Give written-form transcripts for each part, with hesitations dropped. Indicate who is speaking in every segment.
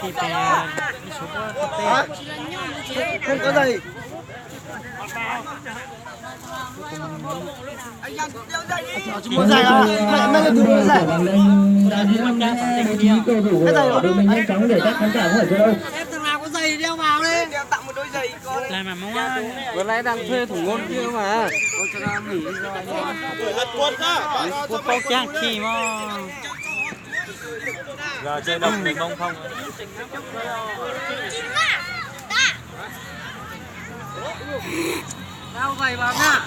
Speaker 1: thì phải đi xuống
Speaker 2: không có giày.
Speaker 3: Có giải à? Mẹ là đưa giải. Đại diện bố trí cầu thủ của đội mình nhanh chóng để các khán giả có thể chơi đâu.
Speaker 2: Em thằng nào có giày đeo vào đi. Đeo tặng một đôi giày con.
Speaker 1: lại mà mong á.
Speaker 2: Vừa nãy đang thuê thủ môn kia mà. Ôi cho nó nghỉ rồi. Quân ra.
Speaker 1: Quân phong trang khi mà.
Speaker 4: Giờ chơi đồng mình mong không.
Speaker 2: Đeo giày vào nhá.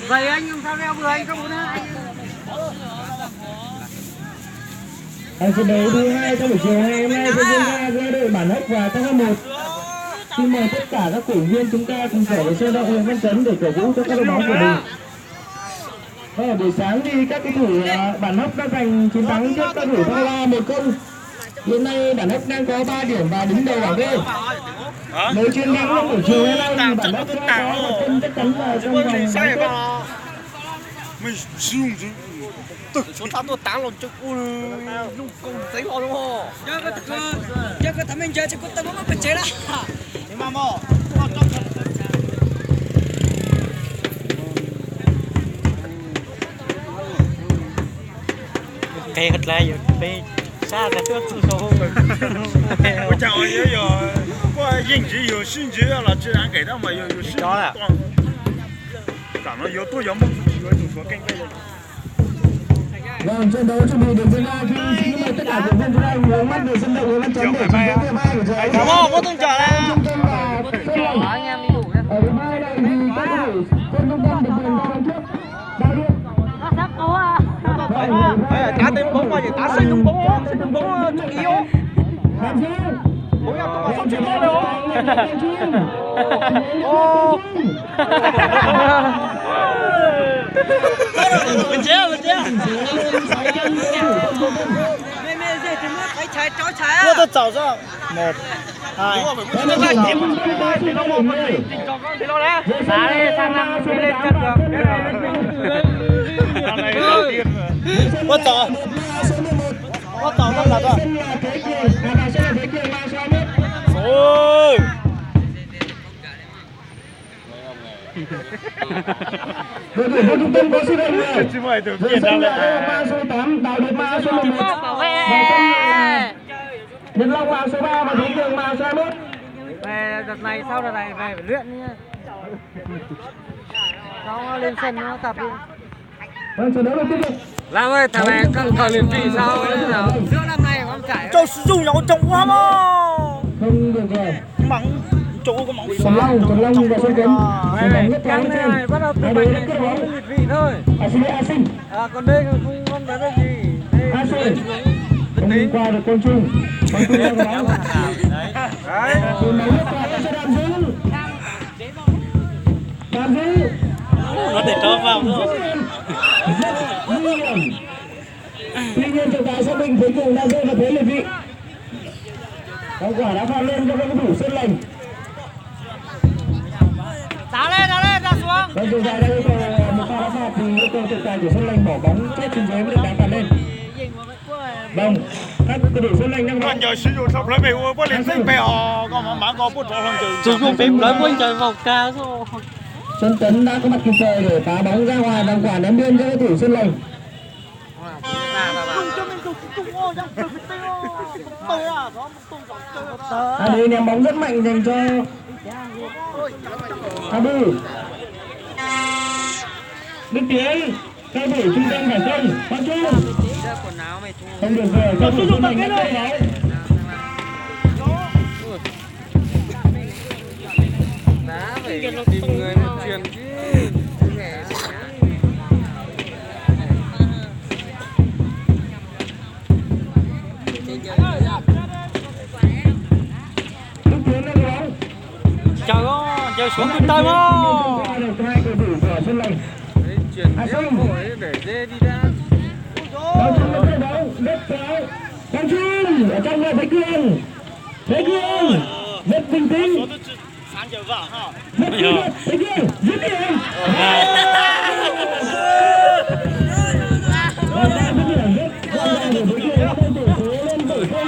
Speaker 2: Giày anh làm sao đeo vừa anh không nữa anh.
Speaker 3: Trận đấu thứ 2 trong buổi chiều ngày hôm nay sẽ diễn ra giữa đội Bản Hốc và Thăng Long 1. Xin mời tất cả các cổ viên chúng ta cùng trở về sân vận động Nguyễn Văn Chấn để cổ vũ cho các đội bóng của mình. Ở buổi sáng thì các cầu thủ Bản Hốc đã giành chiến thắng trước các thủ Thăng Long 1-0. Hiện nay Bản Hốc đang có 3 điểm và đứng đầu bảng B. Nếu chiến thắng trong buổi chiều hôm nay thì Bản Hốc sẽ có một chân chắc chắn vào trong vòng bán kết.
Speaker 4: Mình sử dụng gì?
Speaker 2: Chúng ta tôi táng lộn cho cô lúc cùng giấy họ đúng không? Chứ cái thằng mình chơi chứ có tao nó phải chế đó. Nhưng mà mò.
Speaker 1: Cây thật là rồi. Cây xa là trước sự số.
Speaker 4: 我讲也有，我饮食有兴趣了，自然给他们有兴趣。长得有多有梦，有主说更贵。
Speaker 3: Vâng, trận đấu chuẩn bị được diễn ra khi xin mời tất cả cổ viên chúng ta hướng mắt về sân vận động Nguyễn Văn Chấn để chiến đấu tiếp hai của trận đấu.
Speaker 2: Cảm ơn, có từng trở lại.
Speaker 3: Anh em đi đủ nhé. Ở thứ hai này thì các cầu thủ trên trung tâm được quyền ra đằng trước. Đại diện.
Speaker 2: Đá cố à. Đá tên bóng mà đá xây đúng bóng trọng yếu.
Speaker 3: Làm gì?
Speaker 2: Bóng em có xong chuyện đó đâu. Mình chế. Mẹ dễ thì mất phải trái chó trái. Tôi tôi找上 1 2 nó ra kiếm thì nó một mình cho con thì nó đấy. Đá đi sang năm đi lên chân được. Bắt tỏ nó là rồi. Ôi.
Speaker 3: Đội tuyển của trung tâm có sự đồng người.
Speaker 4: Chứ mày tưởng
Speaker 3: Giữa
Speaker 4: tiền
Speaker 3: sân
Speaker 4: đâu
Speaker 3: là
Speaker 4: lại.
Speaker 3: số 8 Đào Đức Ma số 11.
Speaker 2: Bảo vệ.
Speaker 3: Nhân Long vào số 3 và Lý Cường vào số 21.
Speaker 2: Về đợt này sau đợt này về phải luyện nhá. Nó lên sân nó tập đi.
Speaker 3: Vâng, trận đấu được tiếp tục.
Speaker 2: Lam ơi, thằng này căng thẳng liền vì sao ấy nào? Giữa năm nay con trải.
Speaker 4: Cho sử dụng nhau trồng quá mà.
Speaker 3: Không được rồi.
Speaker 4: Mắng chỗ có mắng
Speaker 3: Trần Long vào sân cấm.
Speaker 2: Căng này bắt đầu từ bạch này xuống đến nhịp vị thôi.
Speaker 3: A Sinh.
Speaker 2: Còn đây không có cái gì.
Speaker 3: A Sinh. Không đi qua được con Trung. Con Trung đang bóng.
Speaker 4: đấy.
Speaker 3: Từ máy nước qua sẽ đàm giữ. Đàm giữ.
Speaker 1: Nó để cho vào thôi.
Speaker 3: Nguy hiểm. Tuy nhiên trọng tài xác định cuối cùng đang rơi vào thế liệt vị. Hậu quả đã phạt lên cho các cầu thủ Sơn Lành.
Speaker 2: Đá lên, xuống.
Speaker 3: Vâng, trọng tài đang yêu cầu một pha đá phạt thì yêu cầu trọng tài của Sơn Lành bỏ bóng chết trên ghế mới được đá phạt lên. Vâng, các cầu thủ Sơn Lành đang
Speaker 4: Còn
Speaker 3: bóng.
Speaker 4: giờ sử dụng sắp lấy về có lên xích bè còn mà có bút cho hơn từ.
Speaker 1: Chúng không phim nói quên trời vòng ca rồi.
Speaker 3: Xuân Tấn đã có mặt kịp thời để phá bóng ra ngoài bằng quả ném biên cho cầu thủ Sơn Lành. Đây ném bóng rất mạnh dành cho Abu. Đức Tiến, cầu thủ trung tâm phải không? Quang Trung. Không được rồi, cầu thủ Sơn Lành đã lấy bóng.
Speaker 2: Đá phải tìm người mà truyền chứ.
Speaker 3: Đức Tiến đang có bóng.
Speaker 1: Trời ơi, trời xuống trung tâm không?
Speaker 3: Hai cầu thủ của Sơn Lành.
Speaker 2: Chuyển tiếp để dê đi ra.
Speaker 3: Quang Trung đã lấy bóng, đất kéo. Quang Trung ở trong người Thế Cương. Thế Cương rất bình tĩnh.
Speaker 4: Sáng giờ vợ ha.
Speaker 3: Thế Cương dứt điểm. Và ra dứt điểm rất rõ ràng của Thế Cương đã thay đổi số lên 7-0.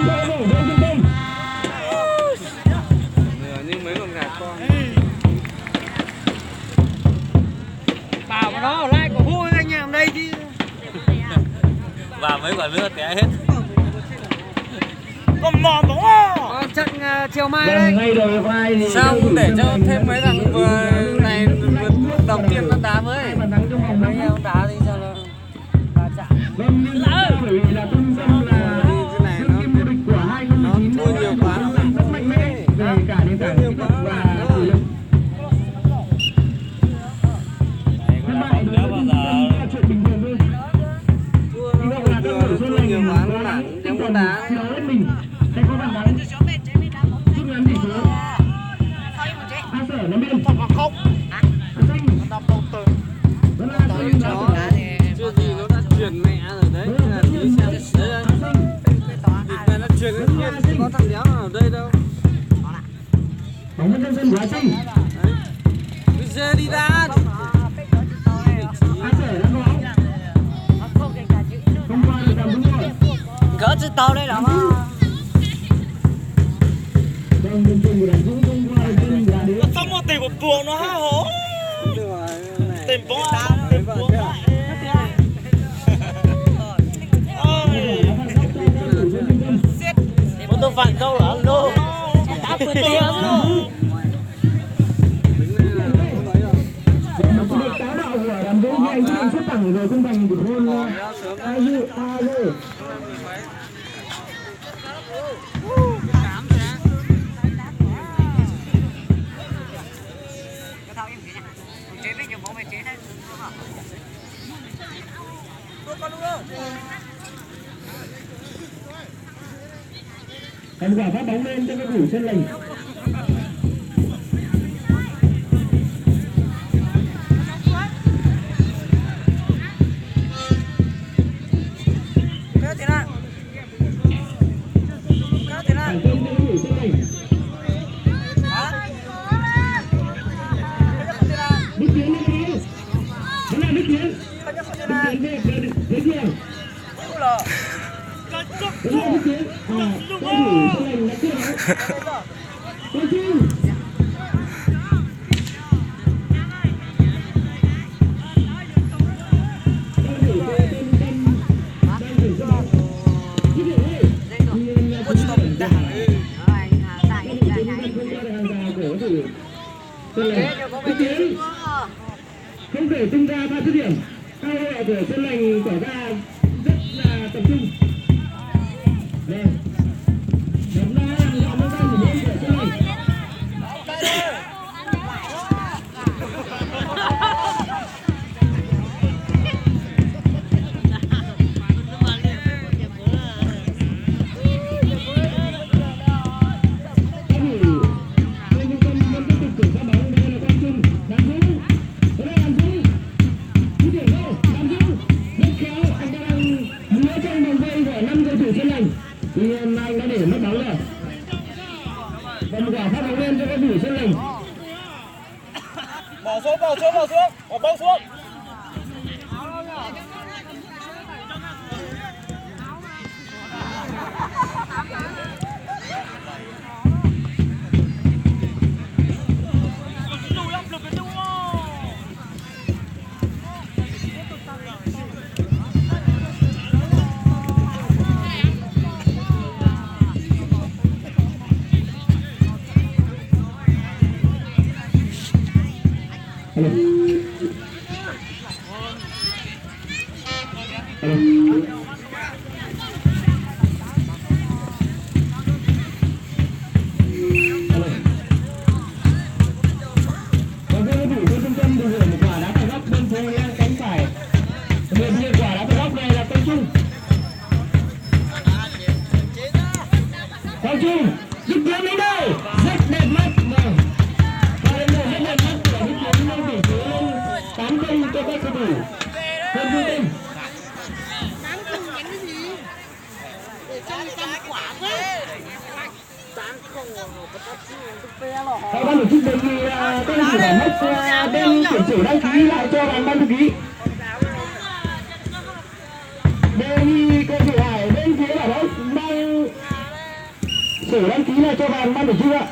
Speaker 4: Còn mò bóng à.
Speaker 1: Trận chiều mai
Speaker 3: Vâng,
Speaker 1: đấy.
Speaker 3: ngay đầu vai thì
Speaker 1: Sao
Speaker 3: cầu thủ
Speaker 1: để
Speaker 3: Xuân
Speaker 1: cho
Speaker 3: Thành
Speaker 1: thêm mấy thằng vừa này vừa đầu tiên nó đá với.
Speaker 3: bàn thắng trong vòng
Speaker 1: Mấy
Speaker 3: 5
Speaker 1: ông đá đi cho nó va chạm.
Speaker 3: Vâng, nhưng bởi vì là Công Dân là đương kim vô địch của 2019
Speaker 1: nó thua nhiều quá.
Speaker 3: rất mạnh mẽ về cả nền tảng kỹ thuật và thể lực. Thất bại đối với Công Dân là chuyện bình thường thôi. Hy vọng là các cầu thủ Xuân Thành
Speaker 1: nhiều quá nó nản
Speaker 3: tinh
Speaker 1: giống
Speaker 3: thần
Speaker 1: đá.
Speaker 3: thi đấu hết mình sẽ có bàn thắng rút ngắn tỷ số. A Sở nắm biên. A Xanh. Vẫn là A Xanh đá
Speaker 1: Nó chưa gì nó đã chuyển mẹ rồi đấy. Nên là tí xem đấy đây. Vịt này nó chuyển lên kia không có thằng đéo nào ở đây đâu.
Speaker 3: bóng bên sân của A Xanh.
Speaker 1: Bây giờ đi đá.
Speaker 3: A Sở đã có bóng. Không qua được tầm đúng rồi.
Speaker 1: Cỡ chiếc tàu đây lắm á.
Speaker 3: Vâng, bên chung của đàn dũng không qua được chân là đến.
Speaker 4: Sao một tỷ của buồng nó hả hổ? Tiền bóng à? Tiền bóng à?
Speaker 2: Một tôi phản câu là lô. Đá từ tia rồi.
Speaker 3: Một cú đột táo bạo của đàn dũng khi anh quyết định xuất thẳng rồi không thành một hôn A rồi. Thành quả phát bóng lên cho các cầu thủ Xuân Thành. Thành công cho các cầu thủ Xuân Thành. Đức Tiến lên đi. Vẫn là Đức Tiến. Đức Tiến về đường. Vẫn là Đức Tiến. Cầu thủ Xuân Thành đã cướp bóng. Quang Trung. Không thể tung ra 3 dứt điểm. Cao độ của Xuân Thành tỏ ra rất là tập trung. Đây. Đấm đá làm nó ra một bên của Xuân Thành. Tuy nhiên anh đã để mất bóng rồi. Và một quả phát bóng lên cho các cầu thủ Xuân Thành.
Speaker 2: Bỏ xuống, bỏ bóng xuống.
Speaker 3: Hello. Hello. Và các cầu thủ của trung tâm được hưởng một quả đá phạt góc bên phía ngang cánh phải. Người nhận quả đá phạt góc này là Quang Trung. Quang Trung, Đức Tiến đến đây, rất đẹp mắt. Và đến đây rất đẹp mắt của Đức Tiến nâng tỷ số lên 8-0 cho các cầu thủ Quân Trung Tâm. Các ban tổ chức đề nghị các cầu thủ bản mốc bên tuyển thủ đăng ký lại cho ban thư ký. Đề nghị cầu thủ Hải bên phía bảo mốc mang sổ đăng ký lại cho ban tổ chức ạ.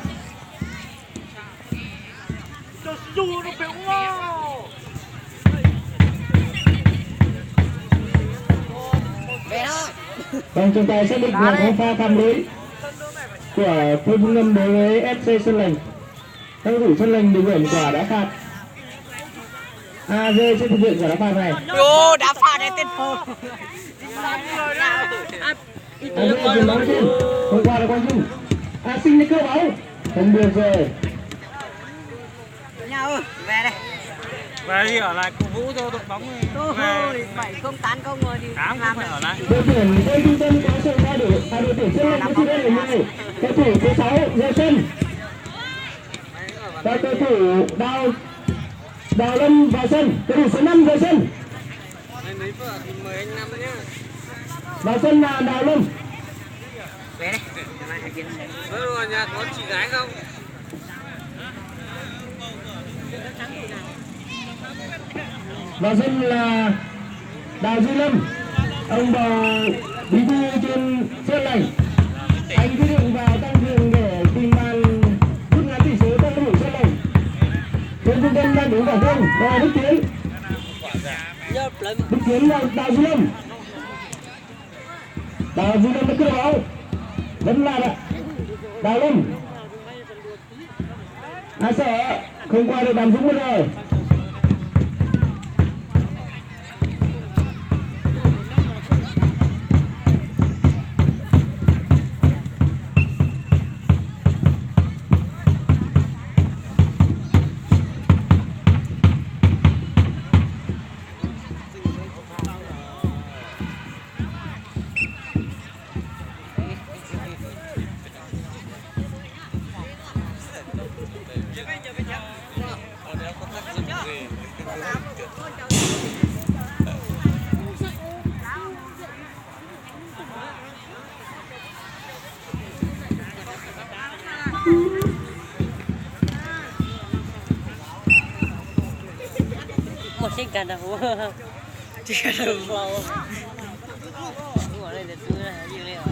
Speaker 3: Vâng, chúng ta xác định là có pha phạm lỗi của thôn Trung Lâm đối với FC Sơn Lành. Các cầu thủ Sơn Lành được hưởng quả đá phạt. AG sẽ thực hiện quả đá phạt này.
Speaker 2: Yo, đá phạt này tên phơ.
Speaker 3: AG chuyền bóng trên, hôm qua là Quang Trung. Sinh lấy cơ bóng, không được rồi.
Speaker 2: Nhau ơi, về đây.
Speaker 4: Về đi ở lại cổ vũ cho đội bóng này.
Speaker 2: Thôi, 7-0-8-0 rồi thì
Speaker 4: Tám
Speaker 2: làm
Speaker 4: phải ở lại.
Speaker 3: Đội tuyển Tây Trung Tâm có sự thay đổi, đội tuyển Sơn Lành có sự thay đổi này. Cầu thủ số 6 Lê Xuân và cầu thủ Đào Lâm vào sân. Cầu thủ số 5 vào sân.
Speaker 1: Anh lấy vợ thì mời anh Năm nhá.
Speaker 3: Vào sân là Đào Lâm.
Speaker 2: về đây.
Speaker 1: Ở nhà có chị gái không?
Speaker 3: Vào sân là Đào Duy Lâm, ông bầu bí thư trên Sơn Lành. Anh quyết định vào tăng cường để tìm bàn rút ngắn tỷ số cho cầu thủ Sơn Lành. Trên trung tâm đang đứng vào không và Đức Tiến. Đức Tiến là Đào Duy Lâm. Đào Duy Lâm đã cưa bóng, vẫn là Đào Lâm. Sợ không qua được Đàm Dũng bây giờ.
Speaker 2: Một chiếc cà đầu. Chiếc cà đầu vào. Ngồi đây để tôi là gì đây ạ?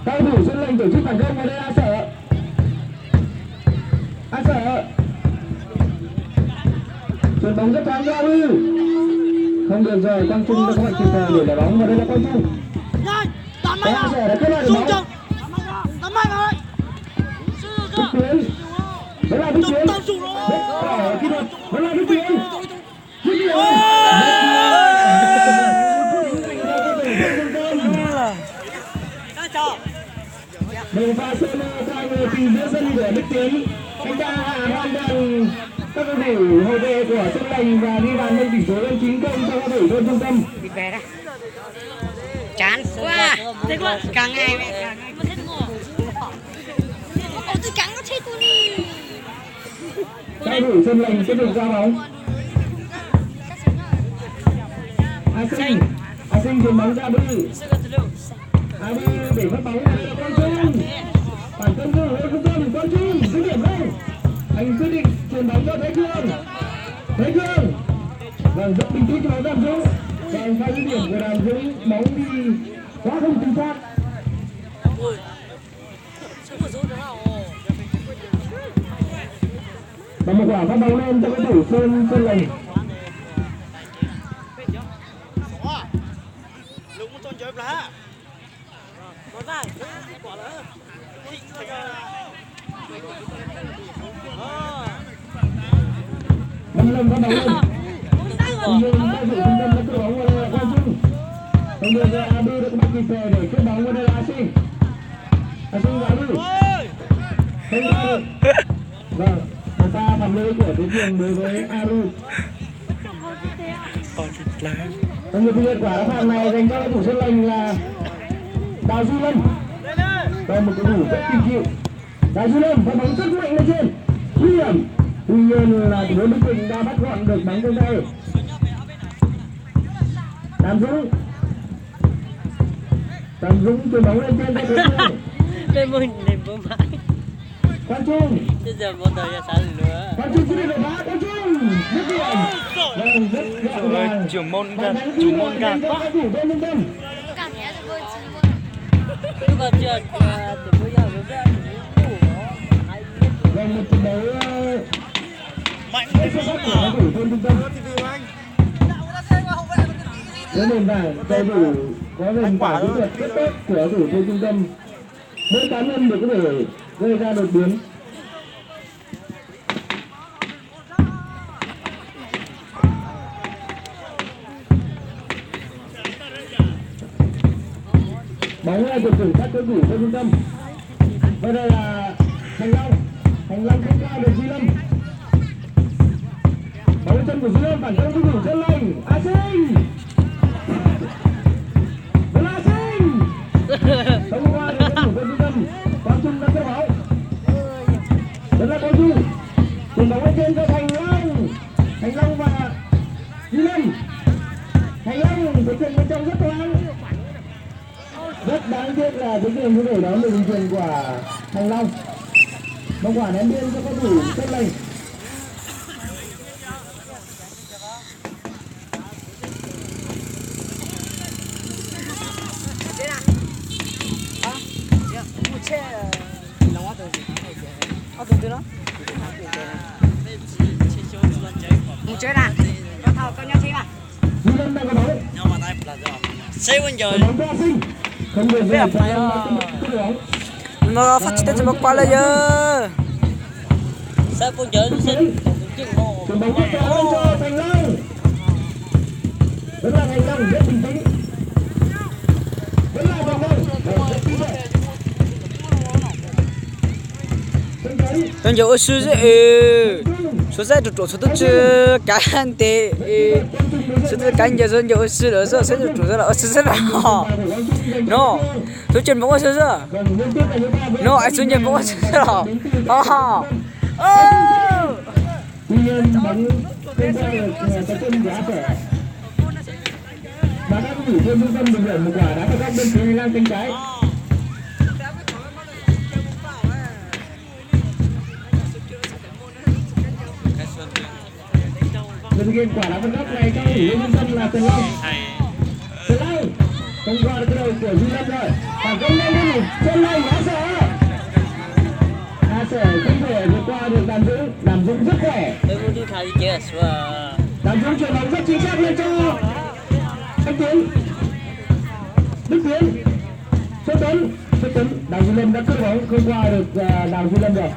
Speaker 2: Cầu thủ Sơn Lành tổ chức phản công vào đây. A Sở chuyền bóng rất thoáng ra ư, không được rồi. Quang Trung đã có kịp thời để đá bóng vào đây là Quang Trung. A Sở đã kết lại được bóng. Đức Tiến, đó là Đức Tiến. Kỹ thuật, đó là Đức Tiến. Đầu pha sân sang người tìm giữa sân của Đức Tiến. Anh ta hoàn toàn các cầu thủ hậu vệ của Sơn Lành và đi bàn nâng tỷ số lên 9-0 cho cầu thủ thôn Trung Tâm. Đi về đây. Chán quá. Thế quá. Càng ngày mẹ càng ngày. Tôi cắn nó chết tôi đi.
Speaker 3: Cầu thủ Sơn Lành tiếp tục ra bóng. A Sinh chuyền bóng ra Bư. A Bư để phát bóng này là Quang Trung. Bản thân Quang Trung dứt điểm không? Anh quyết định chuyền bóng cho Thế Cương. Vâng, rất bình tĩnh cho bóng Đàm Dũng. Vâng, pha dứt điểm của Đàm Dũng, bóng đi quá không chính xác. Và một quả phát bóng lên cho cầu thủ Sơn Lành. Lâm phát bóng lên. Trung tâm đã cử bóng vào đây là Quang Trung. Không được rồi, A Bư được bắt kịp thời để cướp bóng vào đây là A Sinh. A Sinh vào Bư. Không ra được. Vâng, người ta phản
Speaker 2: điểm rơi của đối phương đối với Aru. Và người thực hiện quả đá phạt này dành cho thủ Sơn Lệnh là Đào Duy Lâm. Và một cầu thủ rất kinh chịu. Đào Duy Lâm và bóng rất mạnh lên trên. Nguy hiểm. Tuy nhiên là thủ môn Đức Quỳnh đã bắt gọn được bóng trong tay. Đàm Dũng chuyền bóng lên trên tay đối phương.
Speaker 5: Đây mình bố mãi.
Speaker 2: Quang Trung.
Speaker 5: Bây giờ một đời ra sáng nữa.
Speaker 2: Quang Trung chưa được đá. Quang Trung. Rất điểm. Vâng, rất gọn gàng.
Speaker 4: trưởng môn
Speaker 2: gạt quá.
Speaker 5: Chứ còn chưa từ bây giờ mới ra
Speaker 2: Vâng, một trận đấu
Speaker 4: mạnh
Speaker 2: hết sức của cầu thủ thôn Trung Tâm. Với nền tảng cầu thủ có nền tảng kỹ thuật rất tốt của cầu thủ thôn Trung Tâm. Mỗi cá nhân đều có thể gây ra đột biến. Bóng là của các cầu thủ thôn Trung Tâm. Bây giờ là Thành Long không qua được Duy Lâm. Bóng chân của Duy Lâm phản công cầu thủ Sơn Lệnh. A Sinh. Là A Sinh. Không qua được cầu thủ thôn Trung Tâm. Quang Trung đã kéo bóng. Đó là Quang Trung. Chuyển bóng lên trên cho Thành Long và Duy Lâm. Thành Long được chuyển bên trong rất thoáng. Rất đáng tiếc là cái đường có thể đón được đường truyền của Thành Long. Bóng quả ném biên cho cầu thủ Sơn Lệnh.
Speaker 6: Một chơi nào, con nhau chơi mà.
Speaker 2: Duy Lâm đang có bóng.
Speaker 5: Xây quân trời.
Speaker 2: Bóng cho A Sinh. Không được về Thành Long đã tiếp được bóng.
Speaker 6: Nó phát triển tới một qua lại giờ.
Speaker 5: Xây quân trời xin.
Speaker 2: Chuyển bóng tiếp theo lên cho Thành Long. Vẫn là Thành Long rất bình tĩnh. Vẫn là Thành Long rất kỹ thuật.
Speaker 6: Tôi giờ sư số ra được số tôi chưa cá ăn tệ số tôi cá giờ rồi giờ sư nữa rồi sẽ được số là sư rất là no tôi chân bóng sư rồi no ai xuống chân bóng sư rồi
Speaker 2: Tuy nhiên bóng không qua được cái chân của Áp Trẻ. Và các cầu thủ thôn Trung Tâm được hưởng một quả đá phạt góc bên phía hành lang cánh trái. Người thực hiện quả đá phạt góc này cho cầu thủ thôn Trung Tâm là Tần Long. Không qua được cái đầu của Duy Lâm rồi. Phản công lên đi Sơn Lệnh A Sở không thể vượt qua được Đàm Dũng rất khỏe.
Speaker 5: Tôi muốn đi khai chết và
Speaker 2: Đàm Dũng chuyển bóng rất chính xác lên cho anh Tiến. Đức Tiến. Xuất Tuấn. Đào Duy Lâm đã cướp bóng không qua được Đào Duy Lâm rồi.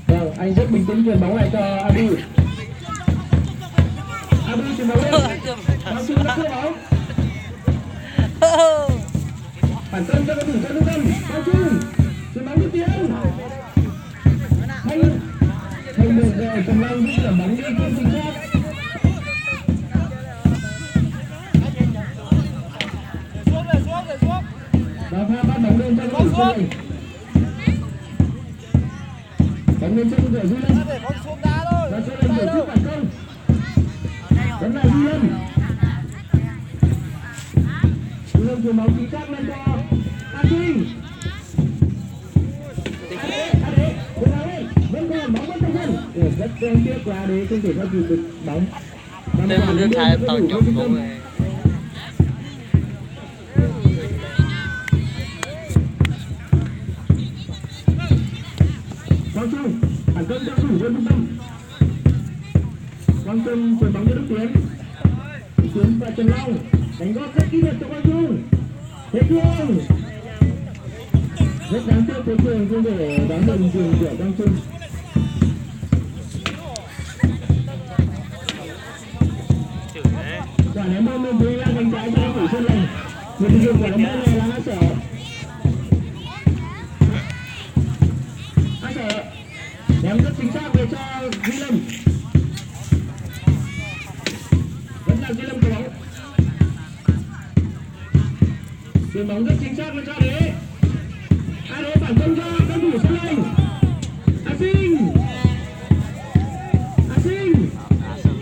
Speaker 2: Vâng, anh rất bình tĩnh chuyển bóng lại cho Abi. Abi chuyển bóng lên. Đào Duy đã cướp bóng. Phản công cho cầu thủ Sơn Trung Tâm. Đào Duy chuyển bóng Đức Tiến. Thành được về Tần Long giúp điểm bóng đi không chính xác. Và pha bắt bóng lên cho cầu thủ Sơn Lệnh. Bóng lên chân của Duy Lâm. Và Sơn Lệnh tổ chức phản công. Vẫn là Duy Lâm. Duy Lâm chuyển bóng chính xác lên cho A Sinh. Rất đáng tiếc là đấy không thể phát huy được bóng.
Speaker 5: tôi muốn đi khai tàu chụp của người.
Speaker 2: Quang Trung phản công cho thủ Sơn Trung Tâm. Quang Trung chuyển bóng cho Đức Tiến và Trần Long đánh góp rất kỹ thuật cho Quang Trung. Thế Phương rất đáng tiếc Thế Phương không thể đón được đường của Quang Trung. Quả ném bom lên phía cánh trái cho cầu thủ Sơn Lệnh. Người thực hiện quả ném bom này là A Sở. A Sở ném rất chính xác về cho Duy Lâm. chuyền bóng rất chính xác lên cho đấy. Alo phản công cho các thủ Xuân Anh. A Sinh.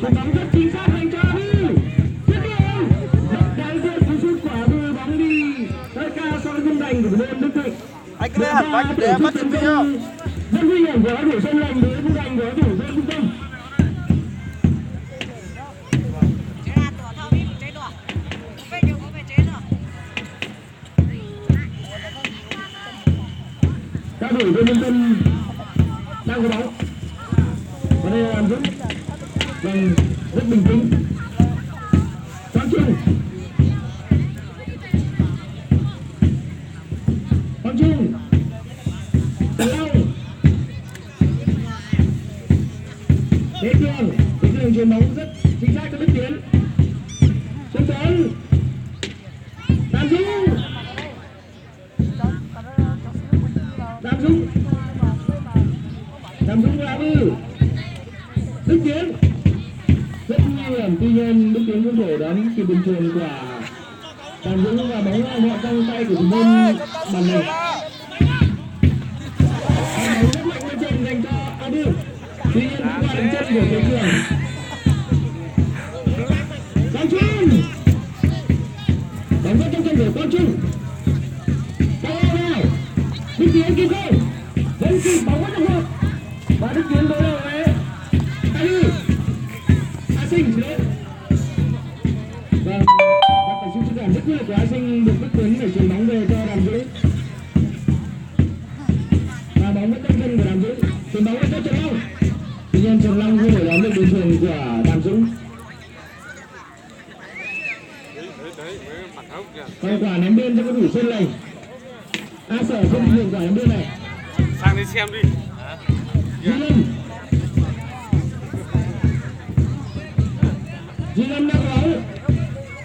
Speaker 2: Chuyền bóng rất chính xác dành cho Hư. Tiếp theo. Rất đáng tiếc cú sút quả Hư bóng đi hơi cao so với khung thành của thủ môn Đức Thịnh.
Speaker 1: Anh cứ hẳn bánh để bắt chân video.
Speaker 2: Rất nguy hiểm của các thủ Xuân Anh với khung thành của các thủ Xuân Trung Tâm. Các thủ Xuân Trung Tâm đang có bóng. Và đây là làm Dũng. Vâng, rất bình tĩnh. Quang Trung. Thế Cường chuyền bóng rất chính xác cho Đức Tiến. Xuân Tuấn. Đàm Dũng. Là Hư. Đức Tiến. Rất nguy hiểm, tuy nhiên Đức Tiến cũng đổ đón kịp đường truyền của Đàm Dũng và bóng gọn trong tay của thủ môn bàn này. Bóng rất mạnh lên trên dành cho A Bưu. Tuy nhiên cũng qua đến chân của Thế Cường. Quang Trung. Bóng rất trong chân của Quang Trung. Cao nào. Đức Tiến kịp không? Vẫn kịp, bóng rất trong hộp. Và Đức Tiến đối đầu với A Bưu. A Sinh chứ. Vâng, và phải sự cảm rất quyết của A Sinh được Đức Tiến để chuyền bóng về cho Đàm Dũng. Và bóng vẫn trong chân của Đàm Dũng. Chuyền bóng lên cho Trần Long. Tuy nhiên Trần Long không thể đón được đường truyền của Đàm Dũng. Còn quả ném biên cho các thủ Xuân Lành. A Sở không thực hiện quả ném biên này.
Speaker 1: Sang đi xem đi.
Speaker 2: Duy Lâm. Duy Lâm đang bóng.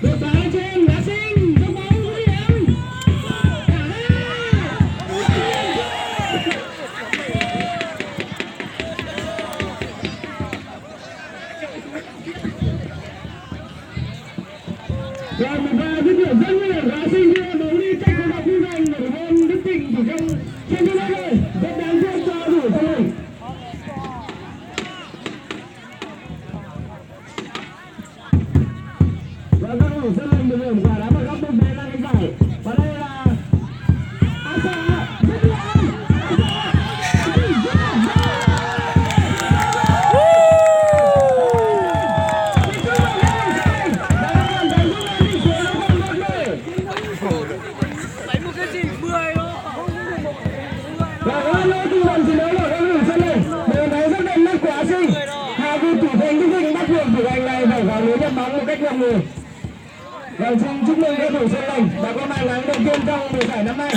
Speaker 2: Đột phá lên trên. A Sinh. Đá bóng nguy hiểm. Rồi một pha dứt điểm rất nguy hiểm của A Sinh đưa bóng đi cách của khung thành của thủ môn Đức Thịnh chỉ trong trên cái này rất đáng tiếc cho thủ Xuân Lành. Và các thủ Xuân Lành được hưởng quả đá vào góc bên bên đang đánh giải. Và đây là A Sở dứt điểm. Và có lỗi tư vấn chiến đấu của các thủ Xuân Lành. Điều này rất đậm nét của A Sinh. Hai vị thủ thành Đức Thịnh bắt buộc thủ thành này phải vào lưới nhận bóng một cách gọn người. Và xin chúc mừng các thủ Xuân Lành đã có màn thắng đầu tiên trong mùa giải năm nay.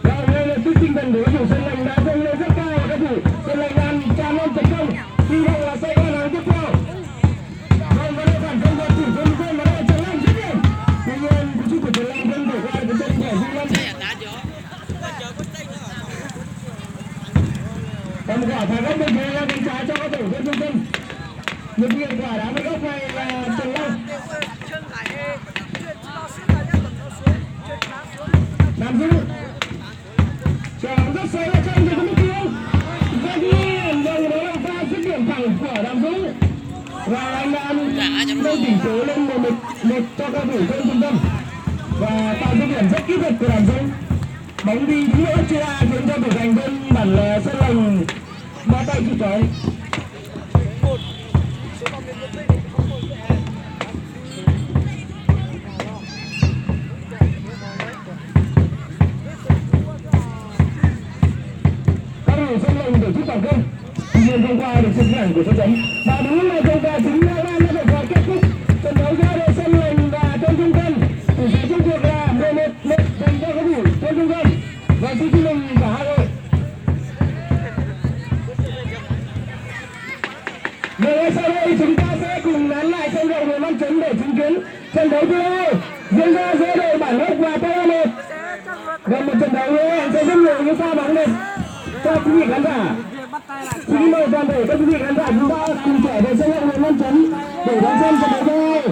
Speaker 2: Và ngay lập tức tinh thần của các thủ Xuân Lành đã dâng lên rất cao. Các thủ Xuân Lành đang tràn lên tấn công. Hy vọng là sẽ có thắng tiếp theo. Vâng, và đây phản công của thủ Xuân Lành và đây là Trần Long dứt điểm. Tuy nhiên cú sút của Trần Long vẫn đổ qua đến chân của Duy Lâm. Và một quả phá góc bên phía bên trái cho các thủ Xuân Trung Tâm. Một hiện quả đá với góc này là Trần Long. Đàm Dũng. Chuyền bóng rất xoay vào chân của Đức Tiến. Rất nghiêng, đây đó là pha dứt điểm thẳng của Đàm Dũng. Và anh đã nâng tỷ số lên 1-1 cho các thủ Xuân Trung Tâm. Và tạo dứt điểm rất kỹ thuật của Đàm Dũng. Bóng đi đúng lỗi chưa ai khiến cho thủ thành bên bản Xuân Lành bó tay chịu trói. Các thủ Xuân Lành tổ chức phản công. Tuy nhiên không qua được sự ảnh của Xuân Chấn. Và đúng là thông qua chính là Lan đã phải gọi kết thúc trận đấu giữa đội Xuân Lành và Tân Trung Tâm. Tỷ số chung cuộc là 11-1 dành cho các thủ Tân Trung Tâm. Và xin chúc mừng cả hai đội. Ngay sau đây chúng ta sẽ cùng nán lại sân vận động Nguyễn Văn Chấn để chứng kiến trận đấu thứ hai diễn ra giữa đội Bản Hốc và PA1. Và một trận đấu hứa hẹn sẽ rất nhiều những pha bóng đẹp cho quý vị khán giả. Xin mời toàn thể các quý vị khán giả chúng ta cùng trở về sân vận động Văn Chấn để đón xem trận đấu thứ hai.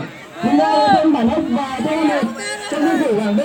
Speaker 2: Chúng ta lên bản hốc và theo một trong những thủ bảng B.